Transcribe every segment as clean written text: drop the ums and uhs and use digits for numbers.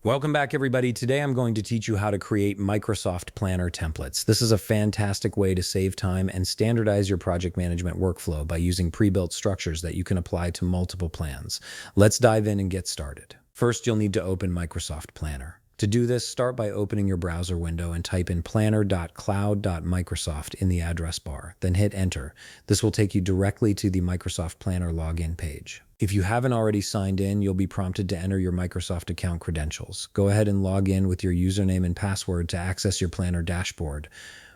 Welcome back, everybody. Today I'm going to teach you how to create Microsoft Planner templates. This is a fantastic way to save time and standardize your project management workflow by using pre-built structures that you can apply to multiple plans. Let's dive in and get started. First, you'll need to open Microsoft Planner. To do this, start by opening your browser window and type in planner.cloud.microsoft in the address bar, then hit enter. This will take you directly to the Microsoft Planner login page. If you haven't already signed in, you'll be prompted to enter your Microsoft account credentials. Go ahead and log in with your username and password to access your Planner dashboard.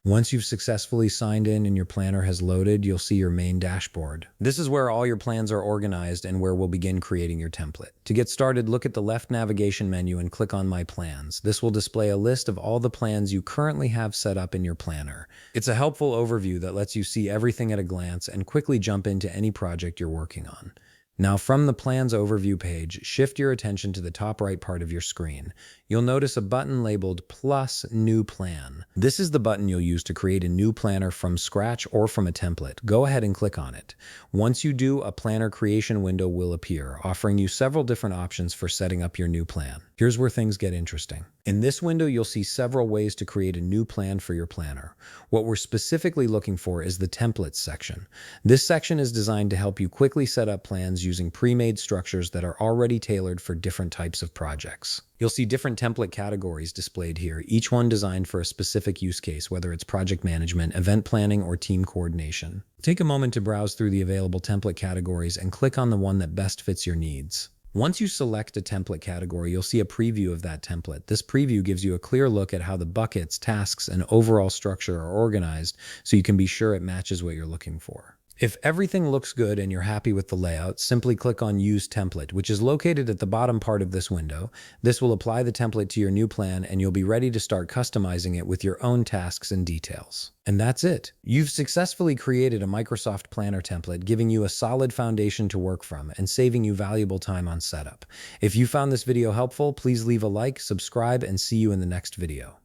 Once you've successfully signed in and your planner has loaded, you'll see your main dashboard. This is where all your plans are organized and where we'll begin creating your template. To get started, look at the left navigation menu and click on My Plans. This will display a list of all the plans you currently have set up in your planner. It's a helpful overview that lets you see everything at a glance and quickly jump into any project you're working on. Now, from the Plans Overview page, shift your attention to the top right part of your screen. You'll notice a button labeled Plus New Plan. This is the button you'll use to create a new planner from scratch or from a template. Go ahead and click on it. Once you do, a planner creation window will appear, offering you several different options for setting up your new plan. Here's where things get interesting. In this window, you'll see several ways to create a new plan for your planner. What we're specifically looking for is the Templates section. This section is designed to help you quickly set up plans using pre-made structures that are already tailored for different types of projects. You'll see different template categories displayed here, each one designed for a specific use case, whether it's project management, event planning, or team coordination. Take a moment to browse through the available template categories and click on the one that best fits your needs. Once you select a template category, you'll see a preview of that template. This preview gives you a clear look at how the buckets, tasks, and overall structure are organized, so you can be sure it matches what you're looking for. If everything looks good and you're happy with the layout, simply click on Use Template, which is located at the bottom part of this window. This will apply the template to your new plan, and you'll be ready to start customizing it with your own tasks and details. And that's it. You've successfully created a Microsoft Planner template, giving you a solid foundation to work from and saving you valuable time on setup. If you found this video helpful, please leave a like, subscribe, and see you in the next video.